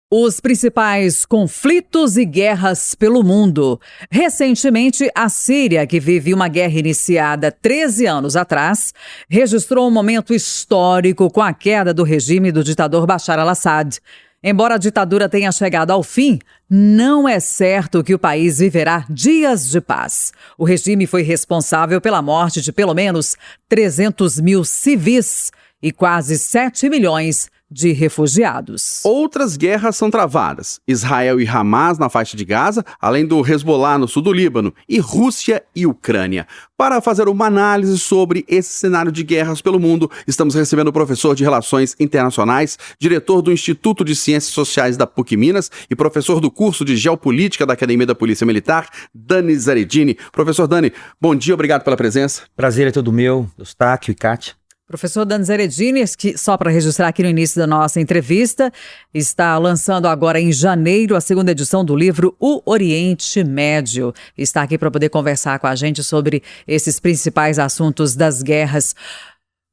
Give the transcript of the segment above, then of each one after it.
Os principais conflitos e guerras pelo mundo. Recentemente, a Síria, que vive uma guerra iniciada 13 anos atrás, registrou um momento histórico com a queda do regime do ditador Bashar al-Assad. Embora a ditadura tenha chegado ao fim, não é certo que o país viverá dias de paz. O regime foi responsável pela morte de pelo menos 300 mil civis e quase 7 milhões de refugiados. Outras guerras são travadas. Israel e Hamas na faixa de Gaza, além do Hezbollah no sul do Líbano, e Rússia e Ucrânia. Para fazer uma análise sobre esse cenário de guerras pelo mundo, estamos recebendo o professor de Relações Internacionais, diretor do Instituto de Ciências Sociais da PUC Minas e professor do curso de Geopolítica da Academia da Polícia Militar, Dani Zaredini. Professor Dani, bom dia, obrigado pela presença. Prazer é todo meu, Eustáquio e Kátia. Professor Dani Zaredini, que só para registrar aqui no início da nossa entrevista, está lançando agora em janeiro a segunda edição do livro O Oriente Médio. Está aqui para poder conversar com a gente sobre esses principais assuntos das guerras.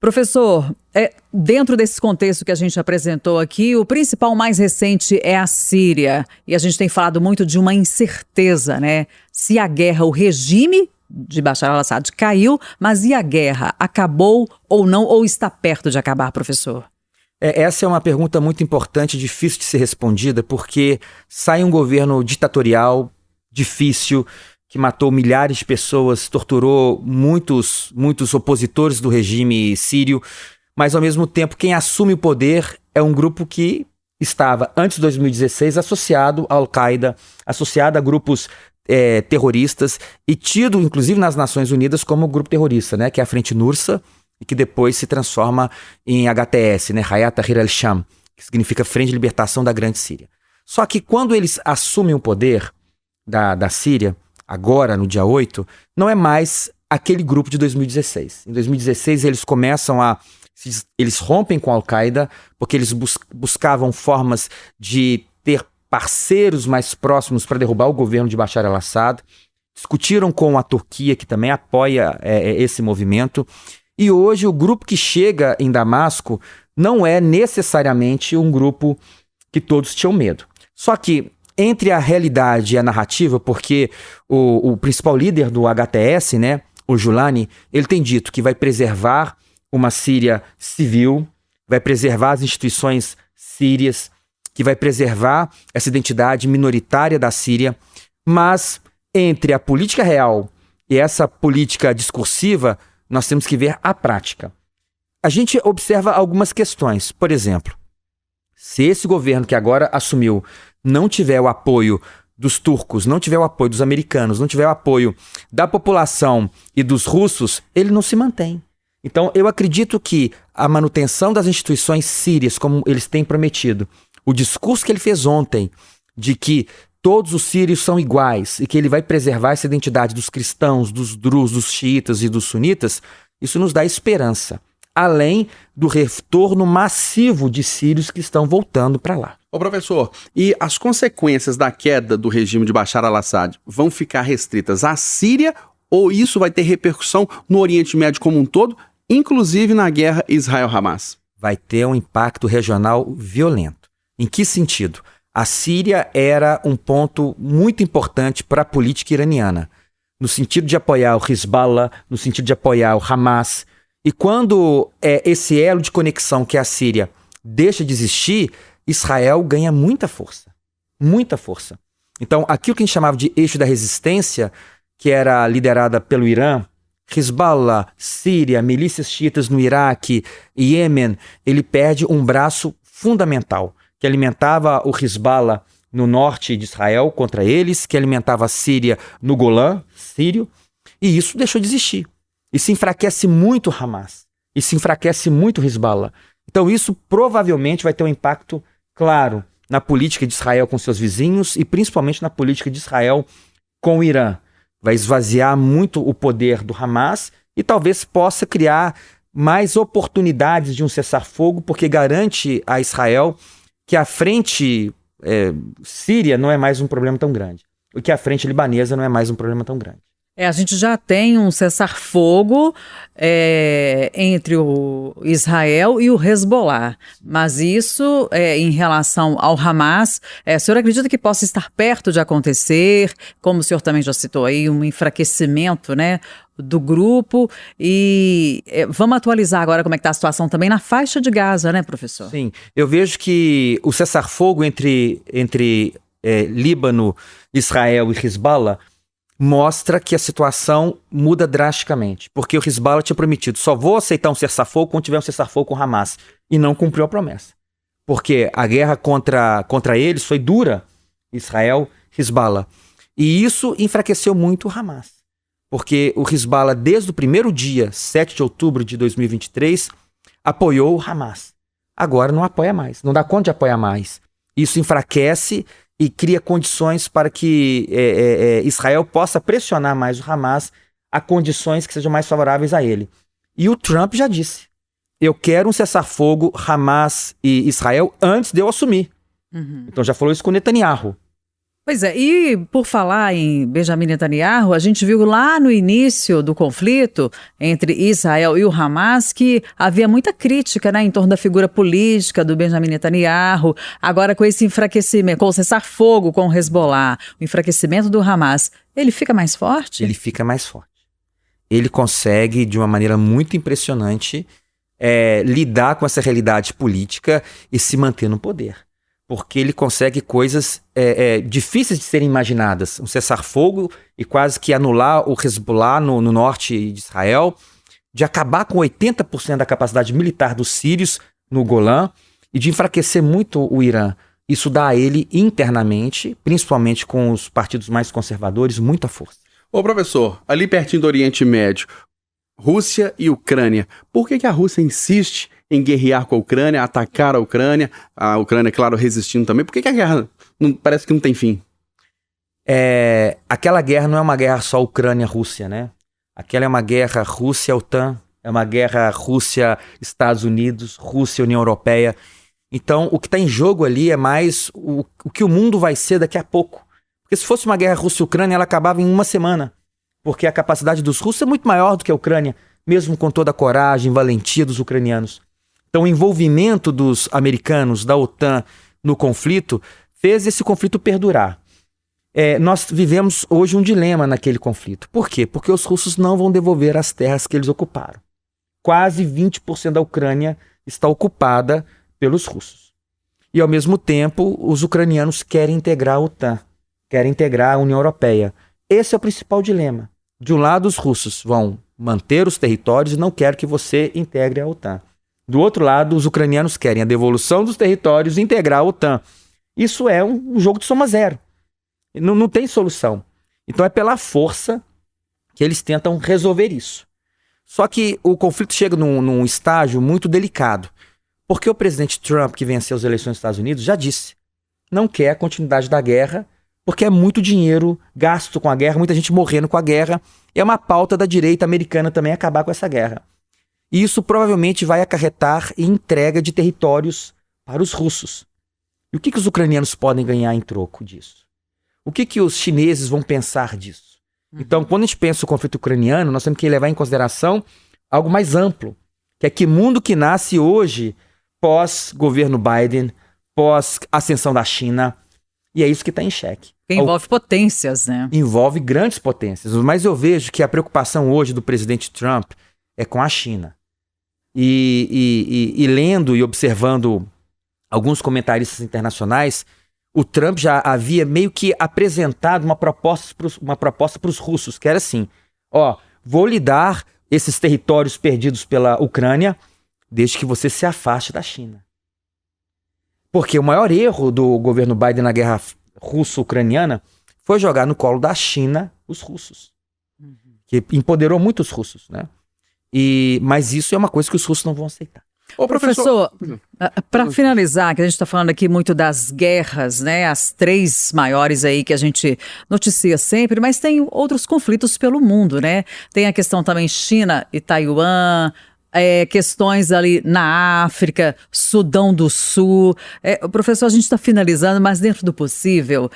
Professor, dentro desse contexto que a gente apresentou aqui, o principal mais recente é a Síria. E a gente tem falado muito de uma incerteza, né? Se a guerra, o regime de Bashar al-Assad caiu, mas e a guerra? Acabou ou não, ou está perto de acabar, professor? Essa é uma pergunta muito importante, difícil de ser respondida, porque sai um governo ditatorial, difícil, que matou milhares de pessoas, torturou muitos opositores do regime sírio, mas ao mesmo tempo quem assume o poder é um grupo que estava, antes de 2016, associado à Al-Qaeda, associado a grupos terroristas e tido, inclusive, nas Nações Unidas como grupo terrorista, né, que é a Frente Nusra, e que depois se transforma em HTS, né, Hayat Tahrir al-Sham, que significa Frente de Libertação da Grande Síria. Só que quando eles assumem o poder da Síria, agora, no dia 8, não é mais aquele grupo de 2016. Em 2016, eles começam eles rompem com a Al-Qaeda, porque eles buscavam formas de ter parceiros mais próximos para derrubar o governo de Bashar al-Assad, discutiram com a Turquia, que também apoia esse movimento, e hoje o grupo que chega em Damasco não é necessariamente um grupo que todos tinham medo. Só que entre a realidade e a narrativa, porque o principal líder do HTS, né, o Julani, ele tem dito que vai preservar uma Síria civil, vai preservar as instituições sírias, que vai preservar essa identidade minoritária da Síria, mas entre a política real e essa política discursiva, nós temos que ver a prática. A gente observa algumas questões. Por exemplo, se esse governo que agora assumiu não tiver o apoio dos turcos, não tiver o apoio dos americanos, não tiver o apoio da população e dos russos, ele não se mantém. Então, eu acredito que a manutenção das instituições sírias, como eles têm prometido, o discurso que ele fez ontem, de que todos os sírios são iguais e que ele vai preservar essa identidade dos cristãos, dos drus, dos xiitas e dos sunitas, isso nos dá esperança, além do retorno massivo de sírios que estão voltando para lá. Ô professor, e as consequências da queda do regime de Bashar al-Assad vão ficar restritas à Síria ou isso vai ter repercussão no Oriente Médio como um todo, inclusive na guerra Israel-Hamas? Vai ter um impacto regional violento. Em que sentido? A Síria era um ponto muito importante para a política iraniana, no sentido de apoiar o Hezbollah, no sentido de apoiar o Hamas. E quando esse elo de conexão que é a Síria deixa de existir, Israel ganha muita força. Muita força. Então, aquilo que a gente chamava de eixo da resistência, que era liderada pelo Irã, Hezbollah, Síria, milícias xiitas no Iraque, Iêmen, ele perde um braço fundamental, que alimentava o Hezbollah no norte de Israel contra eles, que alimentava a Síria no Golã, sírio, e isso deixou de existir. E se enfraquece muito o Hamas, e se enfraquece muito o Hezbollah. Então isso provavelmente vai ter um impacto claro na política de Israel com seus vizinhos e principalmente na política de Israel com o Irã. Vai esvaziar muito o poder do Hamas e talvez possa criar mais oportunidades de um cessar-fogo, porque garante a Israel que a frente síria não é mais um problema tão grande. E que a frente libanesa não é mais um problema tão grande. A gente já tem um cessar-fogo entre o Israel e o Hezbollah, mas isso em relação ao Hamas, o senhor acredita que possa estar perto de acontecer, como o senhor também já citou aí, um enfraquecimento, né, do grupo, e vamos atualizar agora como é que está a situação também na faixa de Gaza, né, professor? Sim, eu vejo que o cessar-fogo entre Líbano, Israel e Hezbollah mostra que a situação muda drasticamente, porque o Hezbollah tinha prometido, só vou aceitar um cessar-fogo quando tiver um cessar-fogo com o Hamas, e não cumpriu a promessa, porque a guerra contra eles foi dura, Israel, Hezbollah, e isso enfraqueceu muito o Hamas, porque o Hezbollah, desde o primeiro dia, 7 de outubro de 2023, apoiou o Hamas. Agora não apoia mais, não dá conta de apoiar mais. Isso enfraquece e cria condições para que Israel possa pressionar mais o Hamas a condições que sejam mais favoráveis a ele. E o Trump já disse, eu quero um cessar-fogo Hamas e Israel antes de eu assumir. Então já falou isso com Netanyahu. Pois é, e por falar em Benjamin Netanyahu, a gente viu lá no início do conflito entre Israel e o Hamas que havia muita crítica, né, em torno da figura política do Benjamin Netanyahu. Agora com esse enfraquecimento, com o cessar-fogo com o Hezbollah, o enfraquecimento do Hamas, ele fica mais forte? Ele fica mais forte. Ele consegue, de uma maneira muito impressionante, lidar com essa realidade política e se manter no poder. Porque ele consegue coisas difíceis de serem imaginadas. Um cessar-fogo e quase que anular o Hezbollah no norte de Israel, de acabar com 80% da capacidade militar dos sírios no Golã e de enfraquecer muito o Irã. Isso dá a ele internamente, principalmente com os partidos mais conservadores, muita força. Ô professor, ali pertinho do Oriente Médio, Rússia e Ucrânia, por que a Rússia insiste em guerrear com a Ucrânia, atacar a Ucrânia, claro, resistindo também? Por que a guerra parece que não tem fim? Aquela guerra não é uma guerra só Ucrânia-Rússia, né? Aquela é uma guerra Rússia-OTAN, é uma guerra Rússia-Estados Unidos, Rússia-União Europeia. Então, o que está em jogo ali é mais o que o mundo vai ser daqui a pouco. Porque se fosse uma guerra Rússia-Ucrânia, ela acabava em uma semana. Porque a capacidade dos russos é muito maior do que a Ucrânia, mesmo com toda a coragem e valentia dos ucranianos. Então, o envolvimento dos americanos, da OTAN, no conflito, fez esse conflito perdurar. Nós vivemos hoje um dilema naquele conflito. Por quê? Porque os russos não vão devolver as terras que eles ocuparam. Quase 20% da Ucrânia está ocupada pelos russos. E, ao mesmo tempo, os ucranianos querem integrar a OTAN, querem integrar a União Europeia. Esse é o principal dilema. De um lado, os russos vão manter os territórios e não querem que você integre a OTAN. Do outro lado, os ucranianos querem a devolução dos territórios e integrar a OTAN. Isso é um jogo de soma zero. Não tem solução. Então é pela força que eles tentam resolver isso. Só que o conflito chega num estágio muito delicado. Porque o presidente Trump, que venceu as eleições dos Estados Unidos, já disse, não quer a continuidade da guerra, porque é muito dinheiro gasto com a guerra, muita gente morrendo com a guerra. É uma pauta da direita americana também acabar com essa guerra. E isso provavelmente vai acarretar em entrega de territórios para os russos. E o que os ucranianos podem ganhar em troco disso? O que os chineses vão pensar disso? Então, quando a gente pensa o conflito ucraniano, nós temos que levar em consideração algo mais amplo, que é que mundo que nasce hoje, pós-governo Biden, pós-ascensão da China, e é isso que está em xeque. Envolve potências, né? Envolve grandes potências, mas eu vejo que a preocupação hoje do presidente Trump é com a China. E lendo e observando alguns comentaristas internacionais, o Trump já havia meio que apresentado uma proposta para os russos, que era assim, vou lhe dar esses territórios perdidos pela Ucrânia, desde que você se afaste da China. Porque o maior erro do governo Biden na guerra russo-ucraniana foi jogar no colo da China os russos, que empoderou muito os russos, né? Mas isso é uma coisa que os russos não vão aceitar. Ô, professor, para finalizar, que a gente está falando aqui muito das guerras, né? As 3 maiores aí que a gente noticia sempre, mas tem outros conflitos pelo mundo, né? Tem a questão também China e Taiwan, questões ali na África, Sudão do Sul. Professor, a gente está finalizando, mas dentro do possível,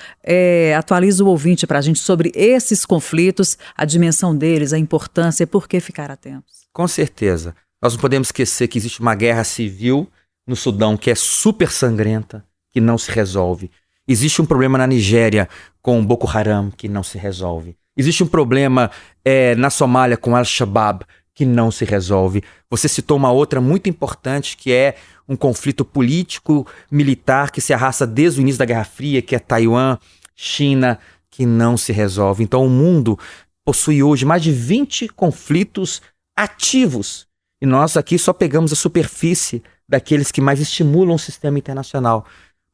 atualiza o ouvinte para a gente sobre esses conflitos, a dimensão deles, a importância e por que ficar atentos. Com certeza. Nós não podemos esquecer que existe uma guerra civil no Sudão que é super sangrenta, que não se resolve. Existe um problema na Nigéria com Boko Haram, que não se resolve. Existe um problema na Somália com Al-Shabaab, que não se resolve. Você citou uma outra muito importante, que é um conflito político-militar que se arrasta desde o início da Guerra Fria, que é Taiwan, China, que não se resolve. Então o mundo possui hoje mais de 20 conflitos ativos. E nós aqui só pegamos a superfície daqueles que mais estimulam o sistema internacional.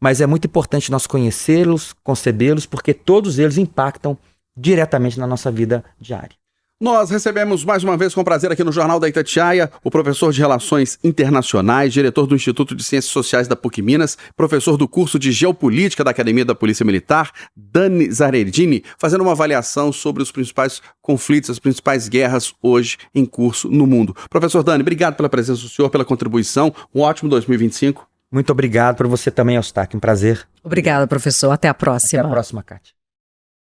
Mas é muito importante nós conhecê-los, concebê-los, porque todos eles impactam diretamente na nossa vida diária. Nós recebemos mais uma vez com prazer aqui no Jornal da Itatiaia o professor de Relações Internacionais, diretor do Instituto de Ciências Sociais da PUC Minas, professor do curso de Geopolítica da Academia da Polícia Militar, Dani Zaredini, fazendo uma avaliação sobre os principais conflitos, as principais guerras hoje em curso no mundo. Professor Dani, obrigado pela presença do senhor, pela contribuição. Um ótimo 2025. Muito obrigado por você também, Eustáquio. Um prazer. Obrigada, professor. Até a próxima. Até a próxima, Kátia.